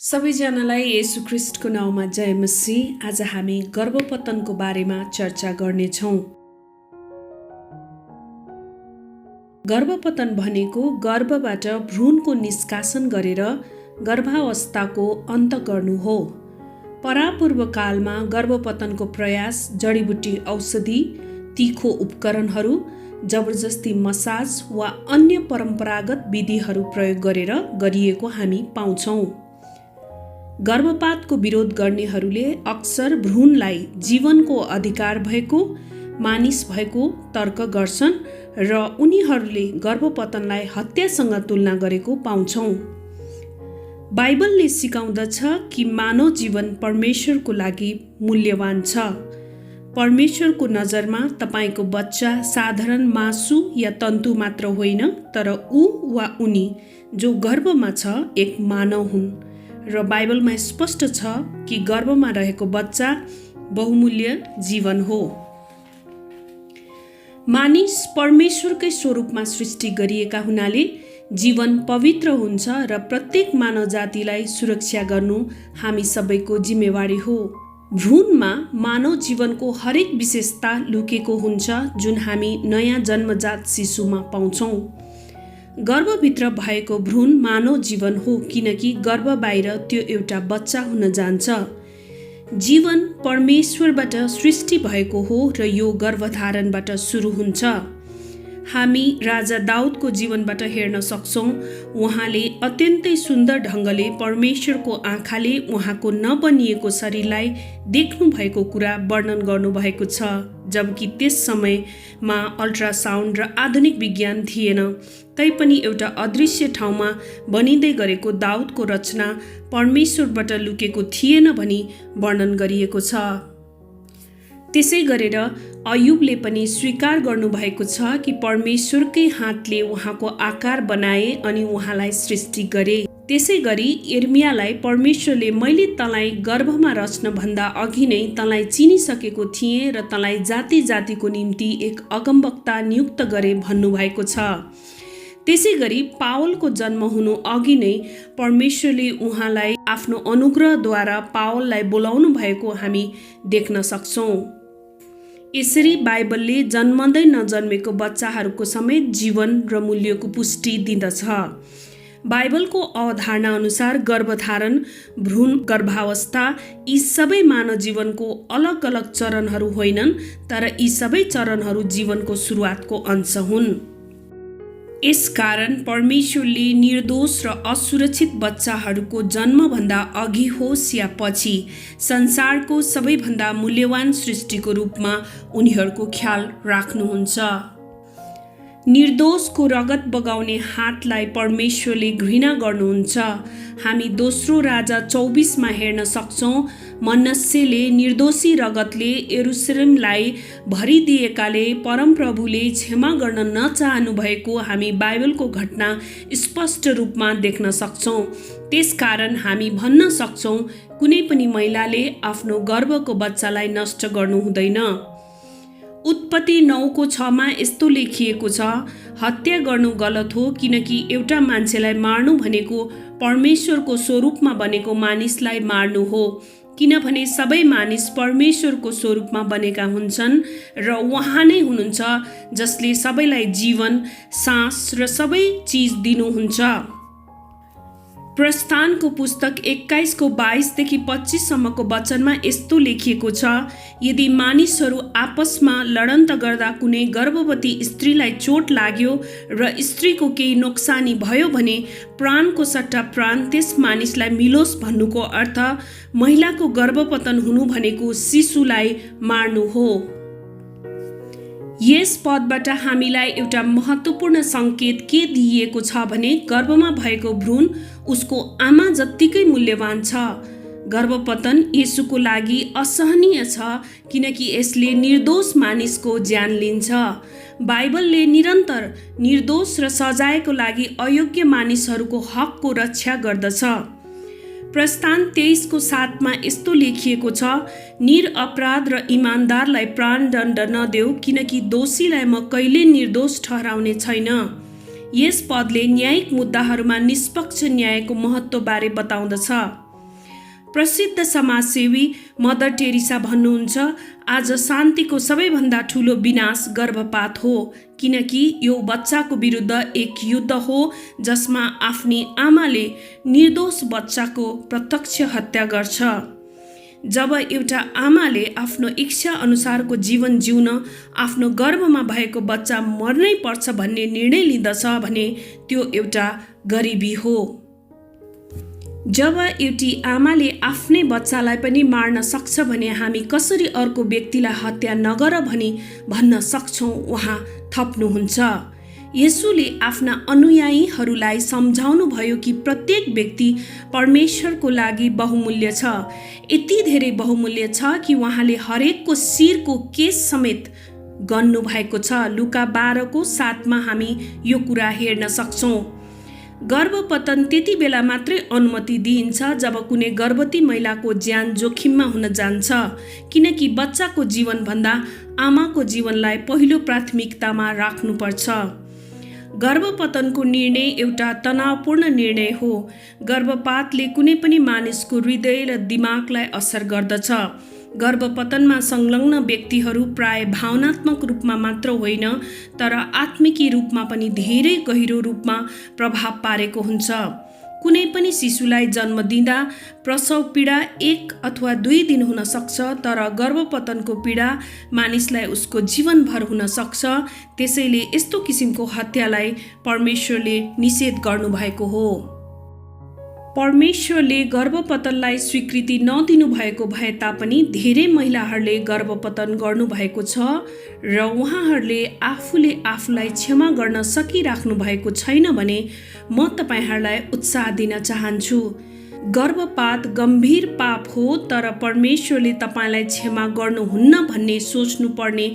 सबैजनालाई येशू ख्रीष्टको नाउँमा जय मसीह। आज हामी गर्भपतनको बारेमा चर्चा गर्नेछौँ। गर्भपतन भनेको गर्भबाट भ्रूणको निष्कासन गरेर गर्भावस्थाको अन्त गर्नु हो। परापूर्व कालमा गर्भपतनको प्रयास जडीबुटी औषधि, तीखो उपकरणहरू, जबरजस्ती मसाज वा अन्य परम्परागत विधिहरू प्रयोग गरेर गरिएको हामी पाउँछौँ। गर्भपातको विरोध गर्नेहरूले अक्सर भ्रूणलाई जीवनको अधिकार भएको, मानिस भएको तर्क गर्छन् र उनीहरूले गर्भपतनलाई हत्यासँग तुलना गरेको पाउँछौँ। बाइबलले सिकाउँदछ कि मानव जीवन परमेश्वरको लागि मूल्यवान छ। परमेश्वरको नजरमा तपाईको बच्चा साधारण मासु या तन्तु मात्र होइन, तर ऊ वा उनी जो गर्भमा छ एक मानव हुन् र बाइबलमा स्पष्ट छ कि गर्भमा रहेको बच्चा बहुमूल्य जीवन हो। मानिस परमेश्वरकै स्वरूपमा सृष्टि गरिएका हुनाले जीवन पवित्र हुन्छ र प्रत्येक मानव जातिलाई सुरक्षा गर्नु हामी सबैको जिम्मेवारी हो। भ्रूणमा मानव जीवनको हरेक विशेषता लुकेको हुन्छ जुन हामी नयाँ जन्मजात शिशुमा पाउँछौँ। गर्भभित्र भएको भ्रूण मानव जीवन हो किनकि गर्भ बाहिर त्यो एउटा बच्चा हुन जान्छ। जीवन परमेश्वरबाट सृष्टि भएको हो र यो गर्भधारणबाट सुरु हुन्छ। हामी राजा दाउदको जीवनबाट हेर्न सक्छौँ। उहाँले अत्यन्तै सुन्दर ढङ्गले परमेश्वरको आँखाले उहाँको नबनिएको शरीरलाई देख्नु भएको कुरा वर्णन गर्नुभएको छ, जबकि त्यस समयमा अल्ट्रासाउन्ड र आधुनिक विज्ञान थिएन। तैपनि एउटा अदृश्य ठाउँमा बनिँदै गरेको दाउदको रचना परमेश्वरबाट लुकेको थिएन भनी वर्णन गरिएको छ। त्यसै गरेर अयुबले पनि स्वीकार गर्नुभएको छ कि परमेश्वरकै हातले उहाँको आकार बनाए अनि उहाँलाई सृष्टि गरे। त्यसै गरी यिर्मयालाई परमेश्वरले मैले तँलाई गर्भमा रच्नभन्दा अघि नै तँलाई चिनिसकेको थिएँ र तँलाई जाति जातिको निम्ति एक अगमवक्ता नियुक्त गरे भन्नुभएको छ। त्यसै गरी पावलको जन्म हुनु अघि नै परमेश्वरले उहाँलाई आफ्नो अनुग्रहद्वारा पावललाई बोलाउनु भएको हामी देख्न सक्छौँ। यसरी बाइबलले जन्मँदै नजन्मेको बच्चाहरूको समेत जीवन र मूल्यको पुष्टि दिँदछ। बाइबलको अवधारणा अनुसार गर्भधारण, भ्रूण गर्भावस्था यी सबै मानव जीवनको अलग अलग चरणहरू होइनन्, तर यी सबै चरणहरू जीवनको सुरुवातको अंश हुन्। यसकारण परमेश्वरले निर्दोष र असुरक्षित बच्चाहरूको जन्मभन्दा अघि होस् या पछि संसारको सबैभन्दा मूल्यवान सृष्टिको रूपमा उनीहरूको ख्याल राख्नुहुन्छ। निर्दोषको रगत बगाउने हातलाई परमेश्वरले घृणा गर्नुहुन्छ। हामी दोस्रो राजा 24 हेर्न सक्छौँ। मनस्सेले निर्दोषी रगतले यरुशलेमलाई भरिदिएकाले परमप्रभुले क्षमा गर्न नचाहनु भएको हामी बाइबलको घटना स्पष्ट रूपमा देख्न सक्छौँ। त्यसकारण हामी भन्न सक्छौँ कुनै पनि महिलाले आफ्नो गर्भको बच्चालाई नष्ट गर्नु हुँदैन। उत्पत्ति 9:6 यस्तो लेखिएको छ, हत्या गर्नु गलत हो किनकि एउटा मान्छेलाई मार्नु भनेको परमेश्वरको स्वरूपमा बनेको मानिसलाई मार्नु हो, किनभने सबै मानिस परमेश्वरको स्वरूपमा बनेका हुन्छन् र उहाँ नै हुनुहुन्छ जसले सबैलाई जीवन, सास र सबै चिज दिनुहुन्छ। प्रस्थानको पुस्तक 21:22-25 वचनमा यस्तो लेखिएको छ, यदि मानिसहरू आपसमा लडन्त गर्दा कुनै गर्भवती स्त्रीलाई चोट लाग्यो र स्त्रीको केही नोक्सानी भयो भने प्राणको सट्टा प्राण त्यस मानिसलाई मिलोस् भन्नुको अर्थ महिलाको गर्भपतन हुनु भनेको शिशुलाई मार्नु हो। यस पदबाट हामीलाई एउटा महत्त्वपूर्ण सङ्केत के दिइएको छ भने गर्भमा भएको भ्रूण उसको आमा जत्तिकै मूल्यवान छ। गर्भपतन येशूको लागि असहनीय छ किनकि यसले निर्दोष मानिसको ज्यान लिन्छ। बाइबलले निरन्तर निर्दोष र सजायको लागि अयोग्य मानिसहरूको हकको रक्षा गर्दछ। प्रस्थान 23:7 यस्तो लेखिएको छ, निरअपराध र इमानदारलाई प्राणदण्ड नदेऊ किनकि दोषीलाई म कहिले निर्दोष ठहराउने छैन। यस पदले न्यायिक मुद्दाहरूमा निष्पक्ष न्यायको महत्त्वबारे बताउँदछ। प्रसिद्ध समाजसेवी मदर टेरेसा भन्नुहुन्छ, आज शान्तिको सबैभन्दा ठुलो विनाश गर्भपात हो, किनकि यो बच्चाको विरुद्ध एक युद्ध हो जसमा आफ्नी आमाले निर्दोष बच्चाको प्रत्यक्ष हत्या गर्छ। जब एउटा आमाले आफ्नो इच्छा अनुसारको जीवन जिउन आफ्नो गर्भमा भएको बच्चा मर्नै पर्छ भन्ने निर्णय लिँदछ भने त्यो एउटा गरिबी हो। जब एउटी आमाले आफ्नै बच्चालाई पनि मार्न सक्छ भने हामी कसरी अर्को व्यक्तिलाई हत्या नगर भनी भन्न सक्छौँ, उहाँ थप्नुहुन्छ। येशूले आफ्ना अनुयायीहरूलाई सम्झाउनु भयो कि प्रत्येक व्यक्ति परमेश्वरको लागि बहुमूल्य छ। यति धेरै बहुमूल्य छ कि उहाँले हरेकको शिरको केश समेत गन्नु भएको छ। लुका 12:7 हामी यो कुरा हेर्न सक्छौँ। गर्भपतन त्यति बेला मात्रै अनुमति दिइन्छ जब कुनै गर्भवती महिलाको ज्यान जोखिममा हुन जान्छ, किनकि बच्चाको जीवनभन्दा आमाको जीवनलाई पहिलो प्राथमिकतामा राख्नुपर्छ। गर्भपतनको निर्णय एउटा तनावपूर्ण निर्णय हो। गर्भपातले कुनै पनि मानिसको हृदय र दिमागलाई असर गर्दछ। गर्भपतनमा संलग्न व्यक्तिहरू प्राय भावनात्मक रूपमा मात्र होइन तर आत्मिकी रूपमा पनि धेरै गहिरो रूपमा प्रभाव पारेको हुन्छ। कुनै पनि शिशुलाई जन्म दिँदा प्रसव पीडा 1 अथवा 2 दिन हुन सक्छ, तर गर्भपतनको पीडा मानिसलाई उसको जीवनभर हुन सक्छ। त्यसैले यस्तो किसिमको हत्यालाई परमेश्वरले निषेध गर्नुभएको हो। परमेश्वरले गर्भपतनलाई स्वीकृति नदिनु भएको भए तापनि धेरै महिलाहरूले गर्भपतन गर्नुभएको छ र उहाँहरूले आफूले आफूलाई क्षमा गर्न सकिराख्नु भएको छैन भने म तपाईहरूलाई उत्साह दिन चाहन्छु। गर्भपात गम्भीर पाप हो, तर परमेश्वरले तपाईँलाई क्षमा गर्नुहुन्न भन्ने सोच्नुपर्ने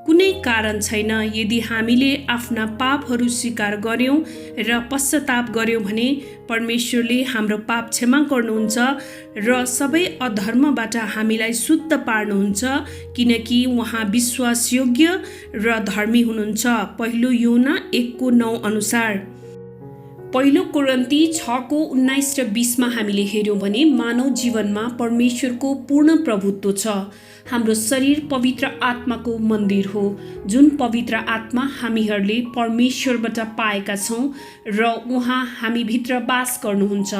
कुनै कारण छैन। यदि हामीले आफ्ना पापहरू स्वीकार गर्यौं र पश्चाताप गर्यौं भने परमेश्वरले हाम्रो पाप क्षमा गर्नुहुन्छ र सबै अधर्मबाट हामीलाई शुद्ध पार्नुहुन्छ, किनकि उहाँ विश्वासयोग्य र धर्मी हुनुहुन्छ। पहिलो योना 1:9 अनुसार। पहिलो कोरिन्थी 6:19 र 20 हामीले हेर्यौं भने मानव जीवनमा परमेश्वरको पूर्ण प्रभुत्व छ। हाम्रो शरीर पवित्र आत्माको मन्दिर हो, जुन पवित्र आत्मा हामीहरूले परमेश्वरबाट पाएका छौँ र उहाँ हामीभित्र वास गर्नुहुन्छ।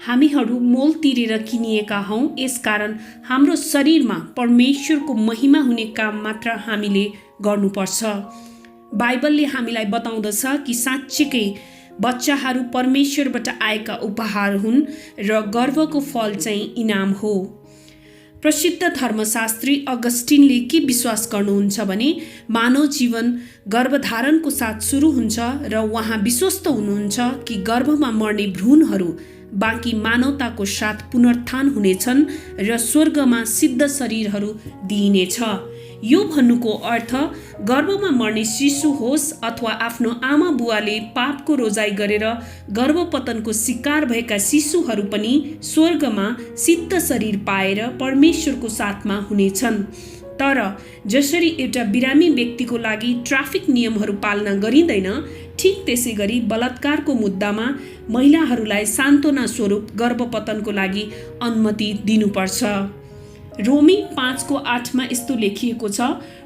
हामीहरू मोल तिरेर किनिएका हौँ, यसकारण हाम्रो शरीरमा परमेश्वरको महिमा हुने काम मात्र हामीले गर्नुपर्छ। बाइबलले हामीलाई बताउँदछ कि साँच्चीकै बच्चाहरू परमेश्वरबाट आएका उपहार हुन् र गर्वको फल चाहिँ इनाम हो। प्रसिद्ध धर्मशास्त्री अगस्टिनले के विश्वास गर्नुहुन्छ भने मानव जीवन गर्भधारणको साथ सुरु हुन्छ र उहाँ विश्वस्त हुनुहुन्छ कि गर्भमा मर्ने भ्रूणहरू बाँकी मानवताको साथ पुनरुत्थान हुनेछन् र स्वर्गमा सिद्ध शरीरहरू दिइनेछ। यो भन्नुको अर्थ गर्भमा मर्ने शिशु होस् अथवा आफ्नो आमा बुवाले पापको रोजाइ गरेर गर्भपतनको शिकार भएका शिशुहरू पनि स्वर्गमा सिद्ध शरीर पाएर परमेश्वरको साथमा हुनेछन्। तर जसरी एउटा बिरामी व्यक्तिको लागि ट्राफिक नियमहरू पालना गरिँदैन, ठीक त्यसै गरी बलात्कारको मुद्दामा महिलाहरूलाई सान्त्वना स्वरूप गर्भपतनको लागि अनुमति दिनुपर्छ। रोमी 5:8 यस्तो लेखिएको छ,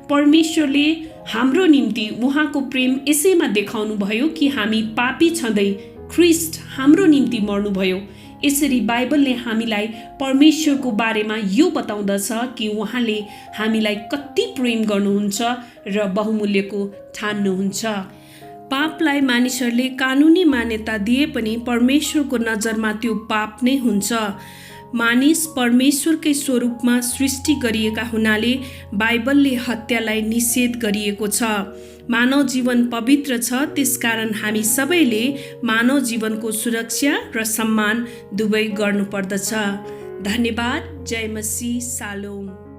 परमेश्वरले हाम्रो निम्ति उहाँको प्रेम यसैमा देखाउनु भयो कि हामी पापी छँदै ख्रीष्ट हाम्रो निम्ति मर्नुभयो। यसरी बाइबलले हामीलाई परमेश्वरको बारेमा यो बताउँदछ कि उहाँले हामीलाई कति प्रेम गर्नुहुन्छ र बहुमूल्यको ठान्नुहुन्छ। पापलाई मानिसहरूले कानुनी मान्यता दिए पनि परमेश्वरको नजरमा त्यो पाप नै हुन्छ। मानिस परमेश्वरकै स्वरूपमा सृष्टि गरिएका हुनाले बाइबलले हत्यालाई निषेध गरिएको छ। मानव जीवन पवित्र छ, त्यसकारण हामी सबैले मानव जीवनको सुरक्षा र सम्मान दुवै गर्नुपर्दछ। धन्यवाद। जय मसीह। सालोम।